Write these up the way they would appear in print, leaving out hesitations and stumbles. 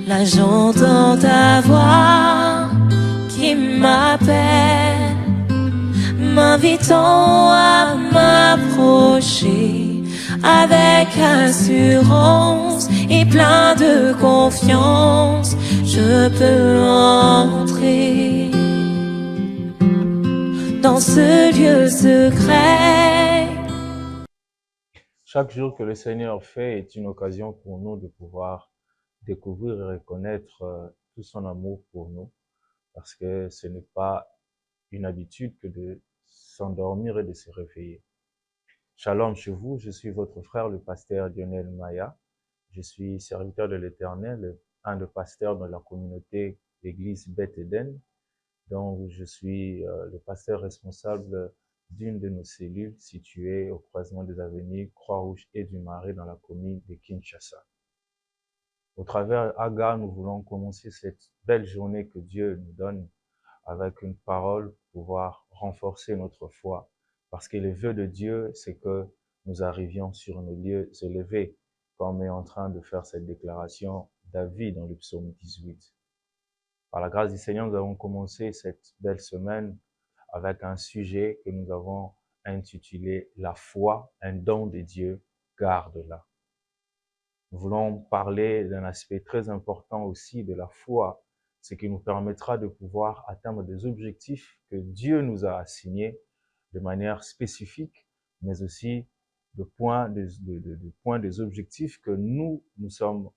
Là j'entends ta voix qui m'appelle, m'invitant à m'approcher avec assurance et plein de confiance. Je peux entrer dans ce lieu secret. Chaque jour que le Seigneur fait est une occasion pour nous de pouvoir découvrir et reconnaître tout son amour pour nous, parce que ce n'est pas une habitude que de s'endormir et de se réveiller. Shalom chez vous, je suis votre frère, le pasteur Lionel Maya. Je suis serviteur de l'Éternel, un des pasteurs dans la communauté Église Beth Eden, dont je suis le pasteur responsable d'une de nos cellules situées au croisement des avenues Croix-Rouge et du Marais dans la commune de Kinshasa. Au travers Aga, nous voulons commencer cette belle journée que Dieu nous donne avec une parole pour pouvoir renforcer notre foi. Parce que le vœu de Dieu, c'est que nous arrivions sur nos lieux élevés, comme est en train de faire cette déclaration David dans le psaume 18. Par la grâce du Seigneur, nous avons commencé cette belle semaine avec un sujet que nous avons intitulé « La foi, un don de Dieu, garde-la ». Nous voulons parler d'un aspect très important aussi de la foi, ce qui nous permettra de pouvoir atteindre des objectifs que Dieu nous a assignés de manière spécifique, mais aussi de points des objectifs que nous sommes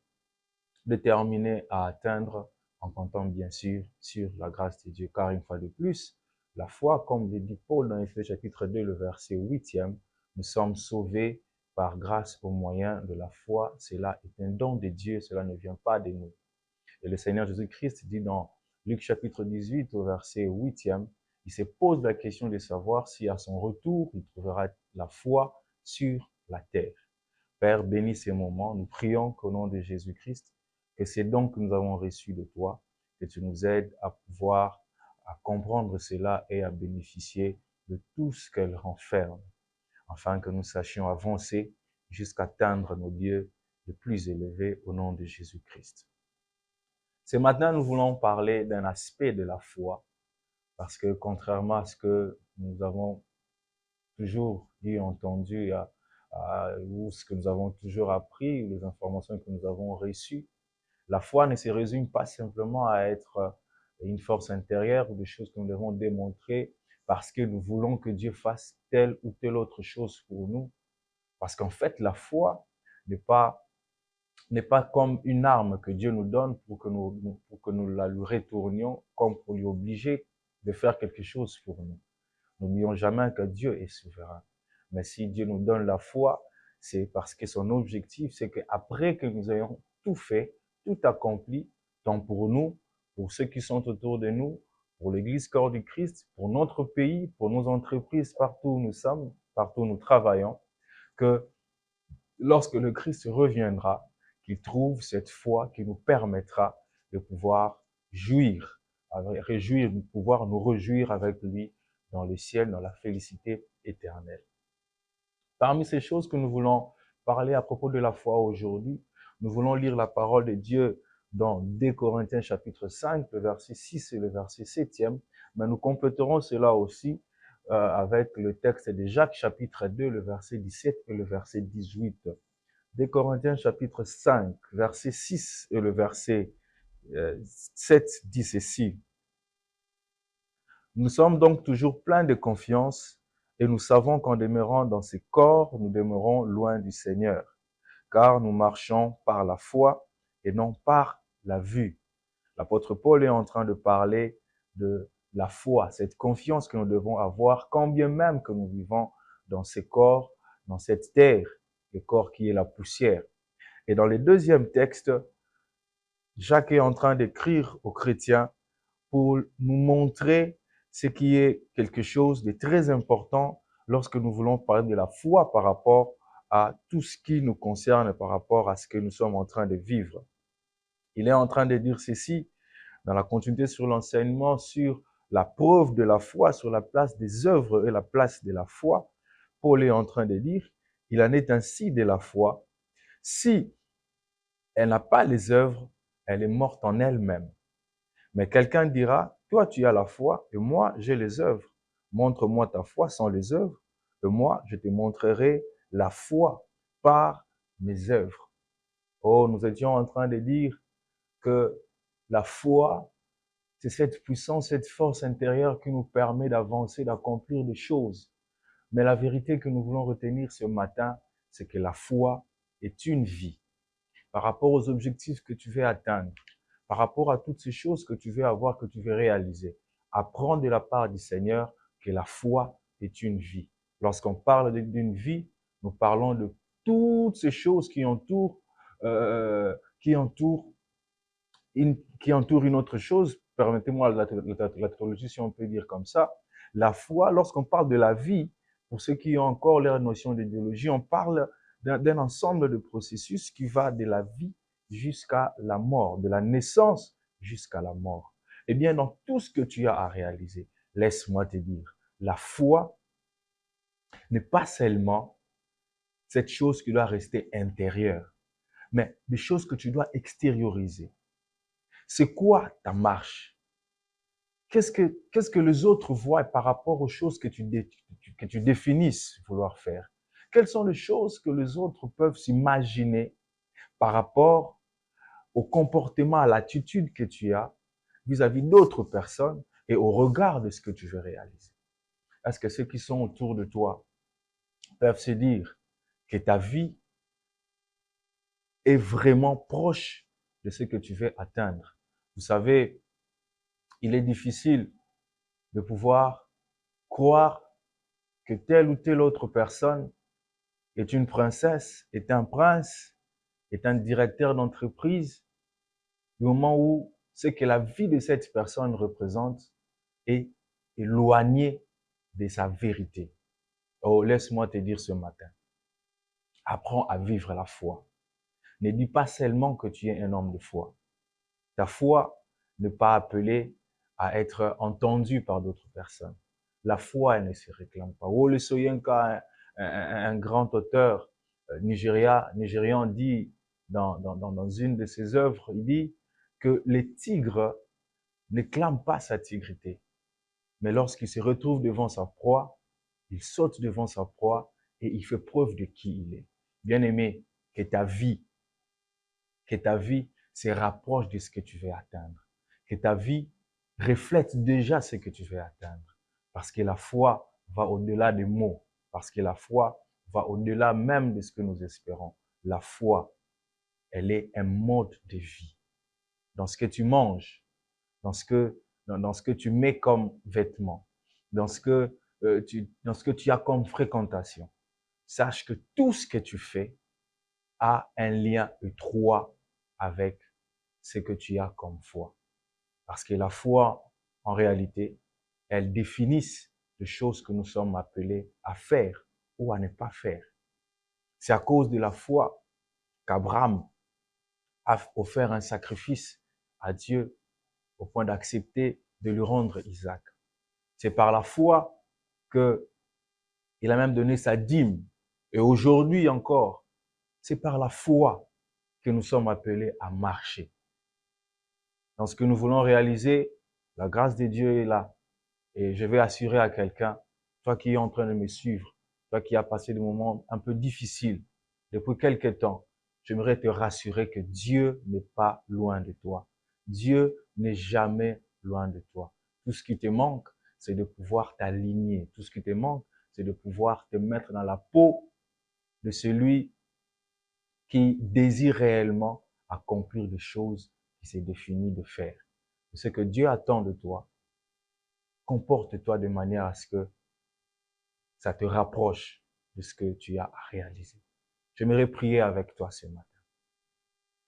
déterminés à atteindre en comptant bien sûr sur la grâce de Dieu. Car une fois de plus, la foi, comme le dit Paul dans Éphésiens chapitre 2, le verset 8e, nous sommes sauvés par grâce au moyen de la foi. Cela est un don de Dieu, cela ne vient pas de nous. Et le Seigneur Jésus-Christ dit dans Luc chapitre 18 au verset 8e, il se pose la question de savoir si à son retour, il trouvera la foi sur la terre. Père, bénis ces moments. Nous prions qu'au nom de Jésus-Christ, que ces dons que nous avons reçus de toi, que tu nous aides à pouvoir, à comprendre cela et à bénéficier de tout ce qu'elle renferme, afin que nous sachions avancer jusqu'à atteindre nos lieux les plus élevés au nom de Jésus-Christ. Ce matin, nous voulons parler d'un aspect de la foi, parce que contrairement à ce que nous avons toujours dit, entendu, ou ce que nous avons toujours appris, les informations que nous avons reçues, la foi ne se résume pas simplement à être une force intérieure ou des choses que nous devons démontrer parce que nous voulons que Dieu fasse telle ou telle autre chose pour nous. Parce qu'en fait, la foi n'est pas comme une arme que Dieu nous donne pour que nous la lui retournions comme pour lui obliger de faire quelque chose pour nous. N'oublions jamais que Dieu est souverain. Mais si Dieu nous donne la foi, c'est parce que son objectif, c'est qu'après que nous ayons tout fait, tout accompli, tant pour nous, pour ceux qui sont autour de nous, pour l'Église corps du Christ, pour notre pays, pour nos entreprises, partout où nous sommes, partout où nous travaillons, que lorsque le Christ reviendra, qu'il trouve cette foi qui nous permettra de pouvoir jouir, de pouvoir nous réjouir avec lui dans le ciel, dans la félicité éternelle. Parmi ces choses que nous voulons parler à propos de la foi aujourd'hui, nous voulons lire la parole de Dieu dans 2 Corinthiens chapitre 5, le verset 6 et le verset 7e, mais nous compléterons cela aussi avec le texte de Jacques chapitre 2, le verset 17 et le verset 18. 2 Corinthiens chapitre 5, verset 6 et le verset 7 dit ceci. Nous sommes donc toujours pleins de confiance et nous savons qu'en demeurant dans ces corps, nous demeurons loin du Seigneur, car nous marchons par la foi et non par la vue. L'apôtre Paul est en train de parler de la foi, cette confiance que nous devons avoir, quand bien même que nous vivons dans ces corps, dans cette terre, le corps qui est la poussière. Et dans le deuxième texte, Jacques est en train d'écrire aux chrétiens pour nous montrer ce qui est quelque chose de très important lorsque nous voulons parler de la foi par rapport à tout ce qui nous concerne, par rapport à ce que nous sommes en train de vivre. Il est en train de dire ceci dans la continuité sur l'enseignement, sur la preuve de la foi, sur la place des œuvres et la place de la foi. Paul est en train de dire, il en est ainsi de la foi. Si elle n'a pas les œuvres, Elle est morte en elle-même. Mais quelqu'un dira, toi tu as la foi et moi j'ai les œuvres. Montre-moi ta foi sans les œuvres et moi je te montrerai la foi par mes œuvres. Oh, nous étions en train de dire que la foi, c'est cette puissance, cette force intérieure qui nous permet d'avancer, d'accomplir des choses. Mais la vérité que nous voulons retenir ce matin, c'est que la foi est une vie. Par rapport aux objectifs que tu veux atteindre, par rapport à toutes ces choses que tu veux avoir, que tu veux réaliser, apprends de la part du Seigneur que la foi est une vie. Lorsqu'on parle d'une vie, nous parlons de toutes ces choses qui entourent, qui entourent une autre chose. Permettez-moi la théologie, si on peut dire comme ça. La foi, lorsqu'on parle de la vie, pour ceux qui ont encore leur notion d'idéologie, on parle d'un ensemble de processus qui va de la vie jusqu'à la mort, de la naissance jusqu'à la mort. Eh bien, dans tout ce que tu as à réaliser, laisse-moi te dire, la foi n'est pas seulement cette chose qui doit rester intérieure, mais des choses que tu dois extérioriser. C'est quoi ta marche? Qu'est-ce que les autres voient par rapport aux choses que tu définisses vouloir faire? Quelles sont les choses que les autres peuvent s'imaginer par rapport au comportement, à l'attitude que tu as vis-à-vis d'autres personnes et au regard de ce que tu veux réaliser? Est-ce que ceux qui sont autour de toi peuvent se dire que ta vie est vraiment proche de ce que tu veux atteindre? Vous savez, il est difficile de pouvoir croire que telle ou telle autre personne est une princesse, est un prince, est un directeur d'entreprise, du moment où ce que la vie de cette personne représente est éloigné de sa vérité. Oh, laisse-moi te dire ce matin, apprends à vivre la foi. Ne dis pas seulement que tu es un homme de foi. Ta foi n'est pas appelée à être entendue par d'autres personnes. La foi, elle ne se réclame pas. Wole Soyinka, un grand auteur nigérian, dit dans une de ses œuvres, il dit que les tigres ne clament pas sa tigrité, mais lorsqu'il se retrouve devant sa proie, il saute devant sa proie et il fait preuve de qui il est. Bien-aimé, que ta vie se rapproche de ce que tu veux atteindre. Que ta vie reflète déjà ce que tu veux atteindre. Parce que la foi va au-delà des mots. Parce que la foi va au-delà même de ce que nous espérons. La foi, elle est un mode de vie. Dans ce que tu manges, dans ce que tu mets comme vêtements, dans ce que tu as comme fréquentation. Sache que tout ce que tu fais a un lien étroit avec ce que tu as comme foi. Parce que la foi, en réalité, elle définit les choses que nous sommes appelés à faire ou à ne pas faire. C'est à cause de la foi qu'Abraham a offert un sacrifice à Dieu au point d'accepter de lui rendre Isaac. C'est par la foi que il a même donné sa dîme. Et aujourd'hui encore, c'est par la foi que nous sommes appelés à marcher. Dans ce que nous voulons réaliser, la grâce de Dieu est là. Et je vais assurer à quelqu'un, toi qui es en train de me suivre, toi qui as passé des moments un peu difficiles depuis quelque temps, j'aimerais te rassurer que Dieu n'est pas loin de toi. Dieu n'est jamais loin de toi. Tout ce qui te manque, c'est de pouvoir t'aligner. Tout ce qui te manque, c'est de pouvoir te mettre dans la peau de celui qui désire réellement accomplir des choses qui s'est défini de faire. Ce que Dieu attend de toi, comporte-toi de manière à ce que ça te rapproche de ce que tu as à réaliser. J'aimerais prier avec toi ce matin.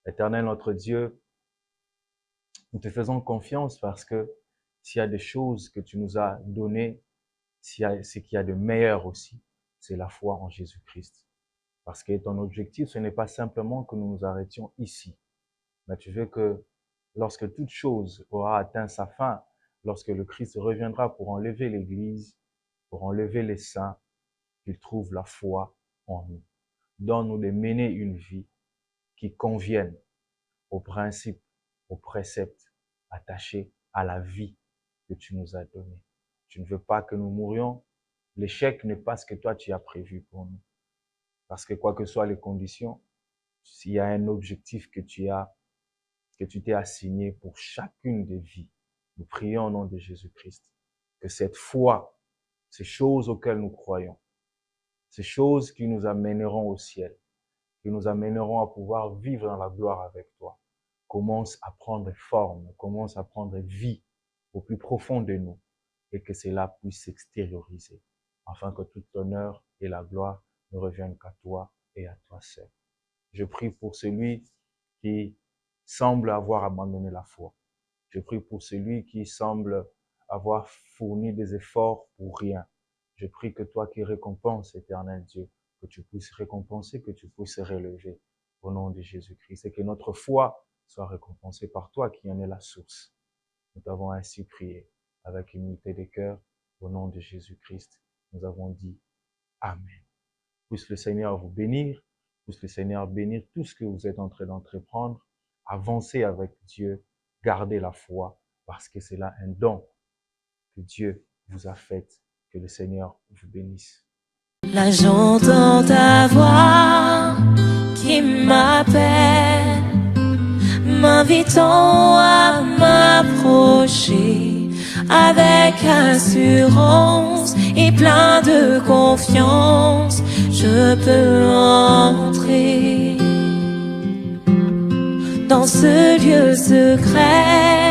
Éternel notre Dieu, nous te faisons confiance parce que s'il y a des choses que tu nous as données, ce qu'il y a de meilleur aussi, c'est la foi en Jésus-Christ. Parce que ton objectif, ce n'est pas simplement que nous nous arrêtions ici, mais tu veux que lorsque toute chose aura atteint sa fin, lorsque le Christ reviendra pour enlever l'Église, pour enlever les saints, qu'il trouve la foi en nous. Donne-nous de mener une vie qui convienne aux principes aux préceptes attachés à la vie que tu nous as donnée. Tu ne veux pas que nous mourions. L'échec n'est pas ce que toi tu as prévu pour nous. Parce que quoi que soient les conditions, s'il y a un objectif que tu t'es assigné pour chacune des vies, nous prions au nom de Jésus-Christ que cette foi, ces choses auxquelles nous croyons, ces choses qui nous amèneront au ciel, qui nous amèneront à pouvoir vivre dans la gloire avec toi, commencent à prendre forme, commencent à prendre vie au plus profond de nous et que cela puisse s'extérioriser, afin que tout l'honneur et la gloire ne reviennent qu'à toi et à toi seul. Je prie pour celui qui semble avoir abandonné la foi. Je prie pour celui qui semble avoir fourni des efforts pour rien. Je prie que toi qui récompenses, éternel Dieu, que tu puisses récompenser, que tu puisses relever au nom de Jésus-Christ et que notre foi soit récompensée par toi qui en es la source. Nous t'avons ainsi prié avec humilité de cœur au nom de Jésus-Christ. Nous avons dit Amen. Puisse le Seigneur vous bénir, puisse le Seigneur bénir tout ce que vous êtes en train d'entreprendre. Avancez avec Dieu, gardez la foi parce que c'est là un don que Dieu vous a fait. Que le Seigneur vous bénisse. Là j'entends ta voix qui m'appelle, m'invitant à m'approcher avec assurance et plein de confiance. Je peux entrer dans ce lieu secret.